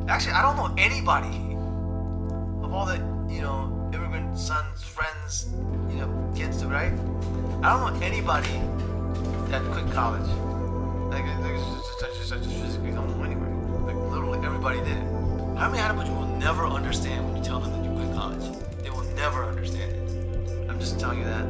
Actually, I don't know anybody of all the, immigrant sons, friends, kids, right? I don't know anybody that quit college. Like, I just physically don't know anybody. Like, literally everybody did it. How many people will never understand when you tell them that you quit college? They will never understand it. I'm just telling you that.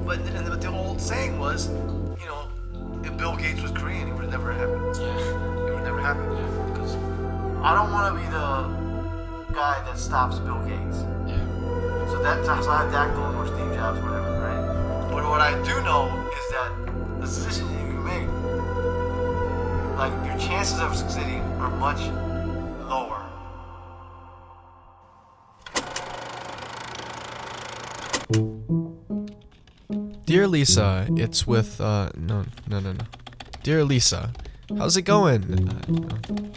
But the old saying was, if Bill Gates was Korean, it would have never happened. Yeah. It would never happen. Because I don't want to be the guy that stops Bill Gates. Yeah. So I have that goal or Steve Jobs, whatever, right? But what I do know is that the decision you make, like, your chances of succeeding are much lower. Dear Lisa, it's with, no. Dear Lisa, how's it going?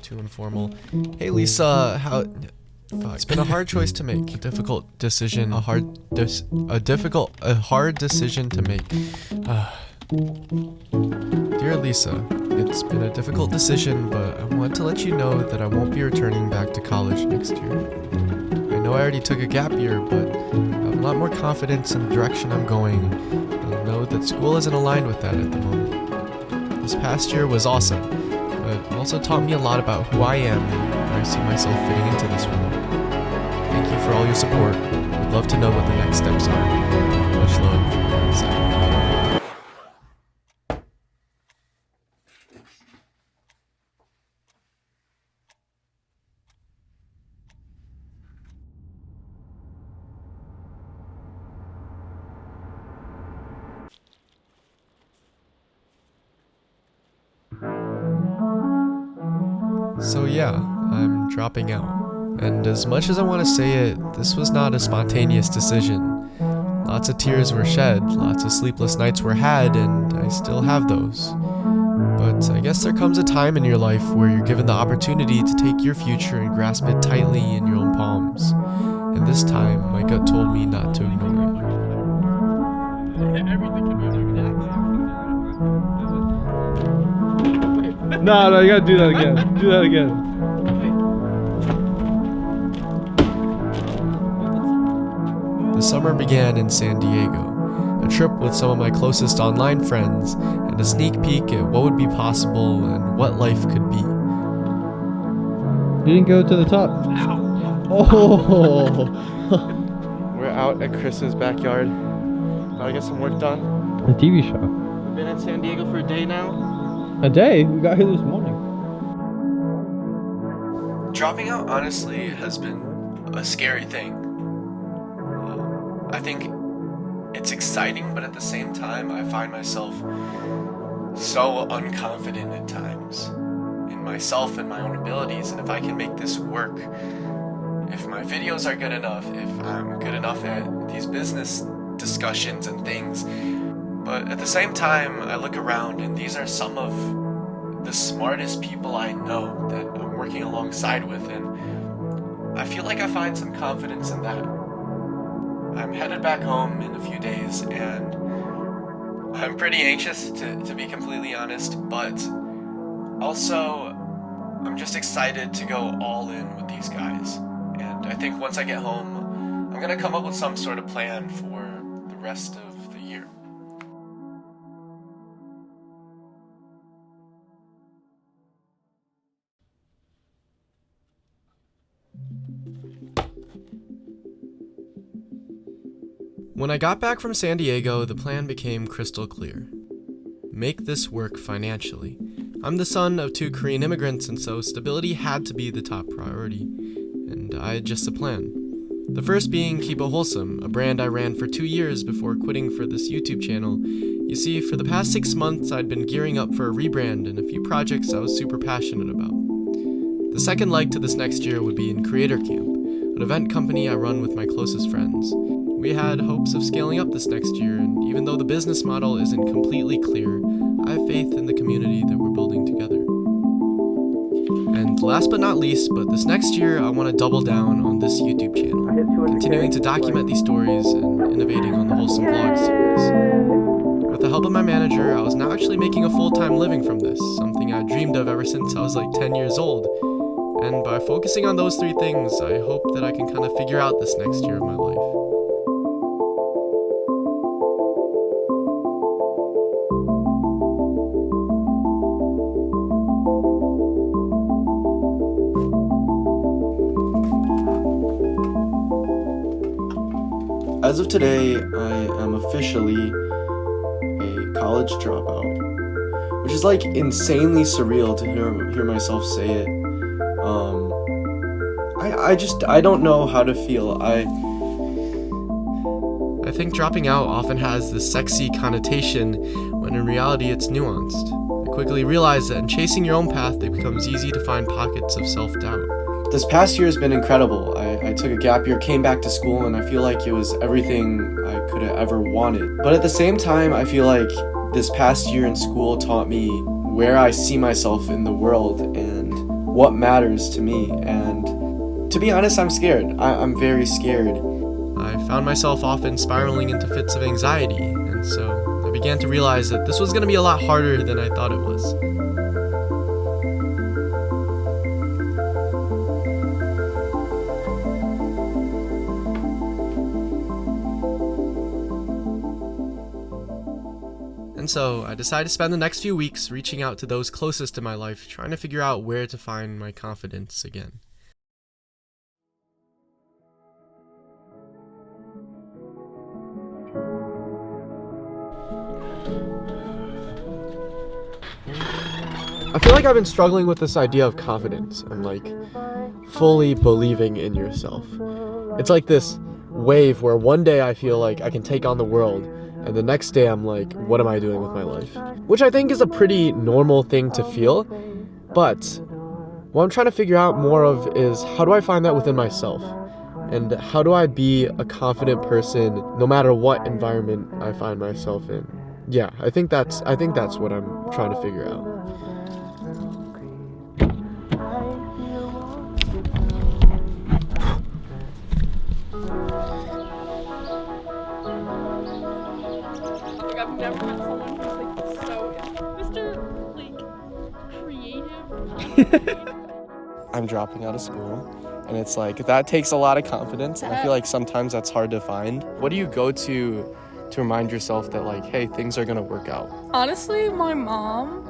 Too informal. Hey Lisa, fuck. It's been a hard choice to make. A difficult decision to make. Dear Lisa, it's been a difficult decision, but I want to let you know that I won't be returning back to college next year. I know I already took a gap year, but I have a lot more confidence in the direction I'm going, and know that school isn't aligned with that at the moment. This past year was awesome, but also taught me a lot about who I am and where I see myself fitting into this world. Thank you for all your support. Would love to know what the next steps are. Much love, Lisa. So yeah, I'm dropping out. And as much as I want to say it, this was not a spontaneous decision. Lots of tears were shed, lots of sleepless nights were had, and I still have those. But I guess there comes a time in your life where you're given the opportunity to take your future and grasp it tightly in your own palms. And this time, my gut told me not to ignore it. No, you gotta do that again. Do that again. The summer began in San Diego, a trip with some of my closest online friends, and a sneak peek at what would be possible and what life could be. You didn't go to the top. Oh! We're out at Chris's backyard. Gotta get some work done. A TV show. We've been in San Diego for a day now. A day? We got here this morning. Dropping out honestly has been a scary thing. I think it's exciting, but at the same time, I find myself so unconfident at times in myself and my own abilities. And if I can make this work, if my videos are good enough, if I'm good enough at these business discussions and things, but at the same time, I look around and these are some of the smartest people I know that I'm working alongside with, and I feel like I find some confidence in that. I'm headed back home in a few days, and I'm pretty anxious, to be completely honest, but also I'm just excited to go all in with these guys. And I think once I get home, I'm gonna come up with some sort of plan for the rest of the year. When I got back from San Diego, the plan became crystal clear. Make this work financially. I'm the son of 2 Korean immigrants, and so stability had to be the top priority. And I had just a plan. The first being Keep It Wholesome, a brand I ran for 2 years before quitting for this YouTube channel. You see, for the past 6 months, I'd been gearing up for a rebrand and a few projects I was super passionate about. The second leg to this next year would be in Creator Camp, an event company I run with my closest friends. We had hopes of scaling up this next year, and even though the business model isn't completely clear, I have faith in the community that we're building together. And last but not least, but this next year, I want to double down on this YouTube channel, continuing to document these stories and innovating on the Wholesome Vlog series. With the help of my manager, I was now actually making a full-time living from this, something I dreamed of ever since I was like 10 years old. And by focusing on those three things, I hope that I can kind of figure out this next year of my life. As of today, I am officially a college dropout, which is like insanely surreal to hear myself say it. I don't know how to feel. I think dropping out often has this sexy connotation when in reality it's nuanced. I quickly realized that in chasing your own path, it becomes easy to find pockets of self-doubt. This past year has been incredible. I took a gap year, came back to school, and I feel like it was everything I could have ever wanted. But at the same time, I feel like this past year in school taught me where I see myself in the world and what matters to me. And to be honest, I'm scared. I'm very scared. I found myself often spiraling into fits of anxiety, and so I began to realize that this was going to be a lot harder than I thought it was. And so I decided to spend the next few weeks reaching out to those closest in my life, trying to figure out where to find my confidence again. I feel like I've been struggling with this idea of confidence and like fully believing in yourself. It's like this wave where one day I feel like I can take on the world, and the next day I'm like, what am I doing with my life? Which I think is a pretty normal thing to feel, but what I'm trying to figure out more of is how do I find that within myself? And how do I be a confident person no matter what environment I find myself in? Yeah, I think that's what I'm trying to figure out. I've never met someone who's like so Mr. like creative. I'm dropping out of school, and it's like that takes a lot of confidence, and I feel like sometimes that's hard to find. What do you go to remind yourself that like, hey, things are gonna work out? Honestly, my mom,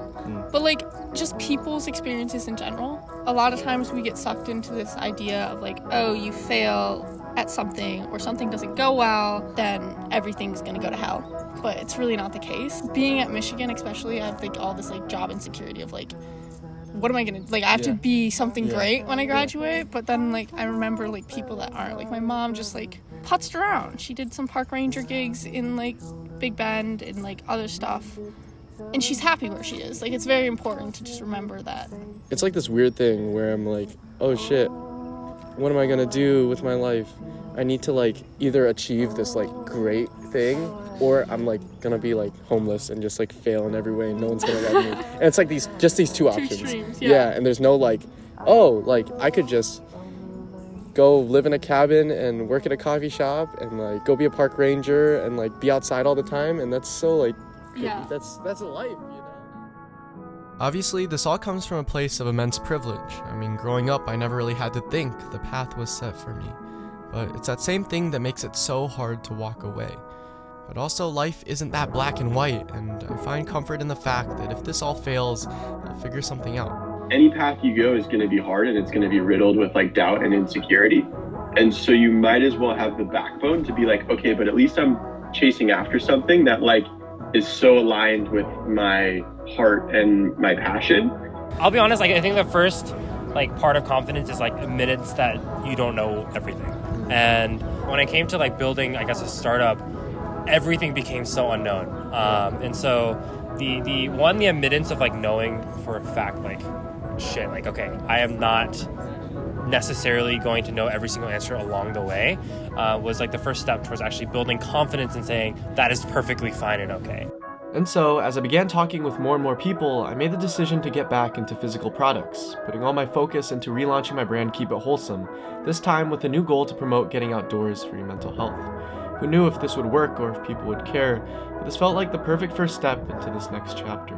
but like just people's experiences in general. A lot of times we get sucked into this idea of like, oh, you fail at something or something doesn't go well, then everything's gonna go to hell. But it's really not the case. Being at Michigan especially, I have like all this like job insecurity of like, what am I gonna, like I have to be something great when I graduate, but then like I remember like people that aren't. Like my mom just like putzed around. She did some park ranger gigs in like Big Bend and like other stuff. And she's happy where she is. Like it's very important to just remember that. It's like this weird thing where I'm like, oh shit, what am I gonna do with my life? I need to like either achieve this like great thing, or I'm like gonna be like homeless and just like fail in every way and no one's gonna love me. And it's like these two options. Extremes, yeah, and there's no like, oh, like I could just go live in a cabin and work at a coffee shop and like go be a park ranger and like be outside all the time, and that's so like, Yeah. that's a life, you know. Obviously, this all comes from a place of immense privilege. I mean, growing up, I never really had to think the path was set for me. But it's that same thing that makes it so hard to walk away. But also, life isn't that black and white, and I find comfort in the fact that if this all fails, I'll figure something out. Any path you go is going to be hard, and it's going to be riddled with like doubt and insecurity. And so you might as well have the backbone to be like, okay, but at least I'm chasing after something that like is so aligned with my heart and my passion. I'll be honest, like I think the first like part of confidence is like admittance that you don't know everything. And when I came to like building, I guess, a startup, everything became so unknown. And so the admittance of like knowing for a fact, like shit, like okay, I am not necessarily going to know every single answer along the way, was like the first step towards actually building confidence and saying that is perfectly fine and okay. And so, as I began talking with more and more people, I made the decision to get back into physical products, putting all my focus into relaunching my brand Keep It Wholesome, this time with a new goal to promote getting outdoors for your mental health. Who knew if this would work or if people would care, but this felt like the perfect first step into this next chapter.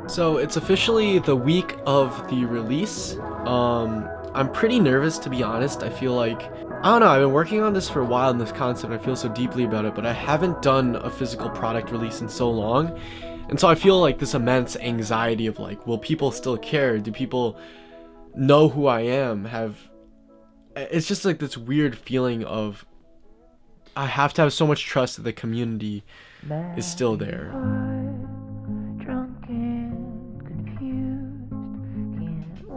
So it's officially the week of the release. I'm pretty nervous, to be honest. I feel like, I don't know, I've been working on this for a while in this concept. I feel so deeply about it, but I haven't done a physical product release in so long. And so I feel like this immense anxiety of like, will people still care? Do people know who I am? It's just like this weird feeling of, I have to have so much trust that the community is still there.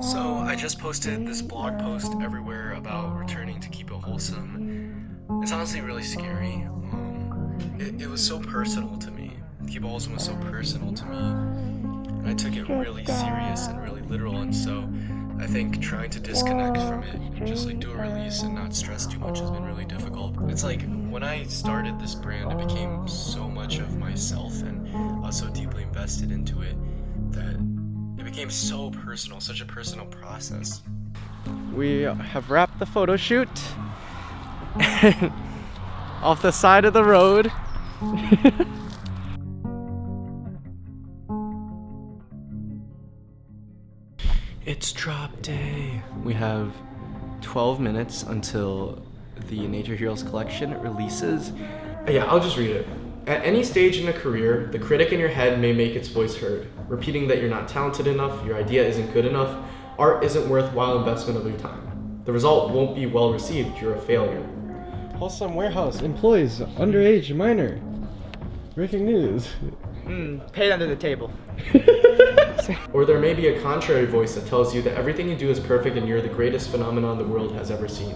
So I just posted this blog post everywhere about returning to Keep It Wholesome. It's honestly really scary. It was so personal to me. Keep It Wholesome was so personal to me, and I took it really serious and really literal. And so I think trying to disconnect from it and just like do a release and not stress too much has been really difficult. It's like when I started this brand, it became so much of myself, and I was so deeply invested into it that it became so personal, such a personal process. We have wrapped the photo shoot off the side of the road. It's drop day. We have 12 minutes until the Nature Heroes collection releases. Yeah, I'll just read it. At any stage in a career, the critic in your head may make its voice heard, repeating that you're not talented enough, your idea isn't good enough, art isn't worthwhile investment of your time. The result won't be well received, you're a failure. Wholesome Warehouse employs underage minor. Breaking news. Paid under the table. Or there may be a contrary voice that tells you that everything you do is perfect and you're the greatest phenomenon the world has ever seen.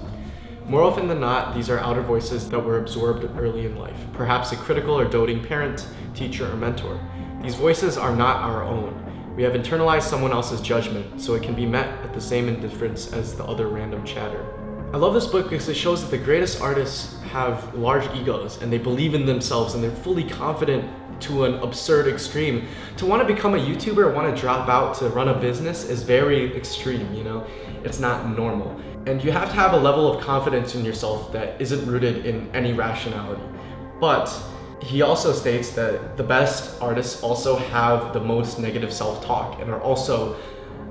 More often than not, these are outer voices that were absorbed early in life, perhaps a critical or doting parent, teacher, or mentor. These voices are not our own. We have internalized someone else's judgment, so it can be met with the same indifference as the other random chatter. I love this book because it shows that the greatest artists have large egos and they believe in themselves and they're fully confident to an absurd extreme. To want to become a YouTuber or want to drop out to run a business is very extreme, you know? It's not normal. And you have to have a level of confidence in yourself that isn't rooted in any rationality. But he also states that the best artists also have the most negative self-talk and are also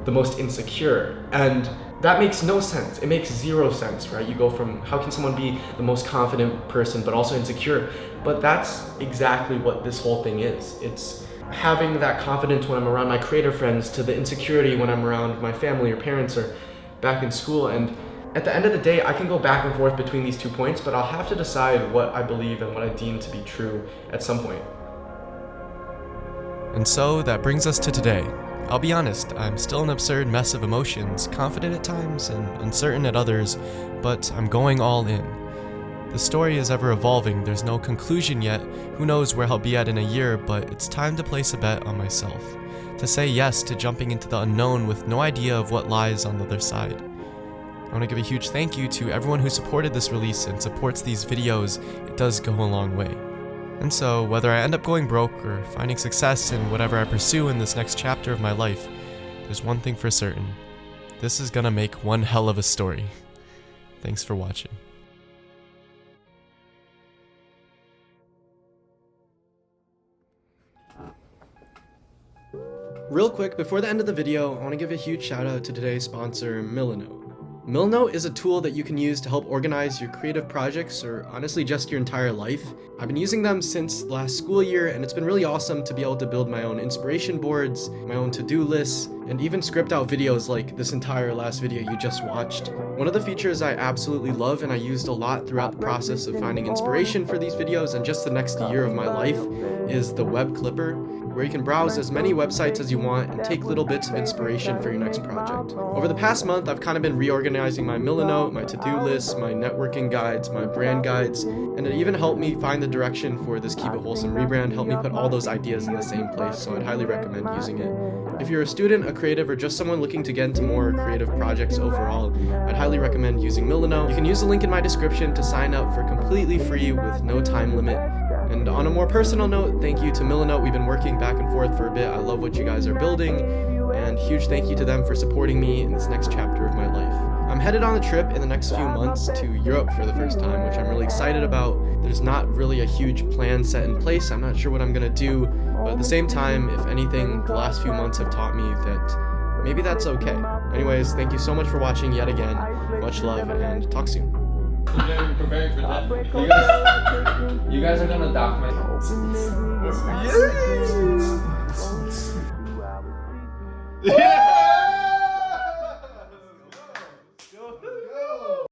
the most insecure. And that makes no sense. It makes zero sense, right? You go from, how can someone be the most confident person but also insecure? But that's exactly what this whole thing is. It's having that confidence when I'm around my creator friends to the insecurity when I'm around my family or parents or back in school. And at the end of the day, I can go back and forth between these 2 points, but I'll have to decide what I believe and what I deem to be true at some point. And so that brings us to today. I'll be honest, I'm still an absurd mess of emotions, confident at times and uncertain at others, but I'm going all in. The story is ever evolving, there's no conclusion yet, who knows where I'll be at in a year, but it's time to place a bet on myself. To say yes to jumping into the unknown with no idea of what lies on the other side. I want to give a huge thank you to everyone who supported this release and supports these videos. It does go a long way. And so, whether I end up going broke or finding success in whatever I pursue in this next chapter of my life, there's one thing for certain. This is gonna make one hell of a story. Thanks for watching. Real quick, before the end of the video, I want to give a huge shout out to today's sponsor, Milanote. Milanote is a tool that you can use to help organize your creative projects or honestly just your entire life. I've been using them since last school year and it's been really awesome to be able to build my own inspiration boards, my own to-do lists, and even script out videos like this entire last video you just watched. One of the features I absolutely love and I used a lot throughout the process of finding inspiration for these videos and just the next year of my life is the Web Clipper, where you can browse as many websites as you want and take little bits of inspiration for your next project. Over the past month, I've kind of been reorganizing my Milanote, my to-do lists, my networking guides, my brand guides, and it even helped me find the direction for this Keep It Wholesome rebrand, helped me put all those ideas in the same place, so I'd highly recommend using it. If you're a student, a creative, or just someone looking to get into more creative projects overall, I'd highly recommend using Milanote. You can use the link in my description to sign up for completely free with no time limit. And on a more personal note, thank you to Milanote. We've been working back and forth for a bit. I love what you guys are building, and huge thank you to them for supporting me in this next chapter of my life. I'm headed on a trip in the next few months to Europe for the first time, which I'm really excited about. There's not really a huge plan set in place. I'm not sure what I'm gonna do, but at the same time, if anything, the last few months have taught me that maybe that's okay. Anyways, thank you so much for watching yet again. Much love and talk soon. You guys are gonna document. Yes!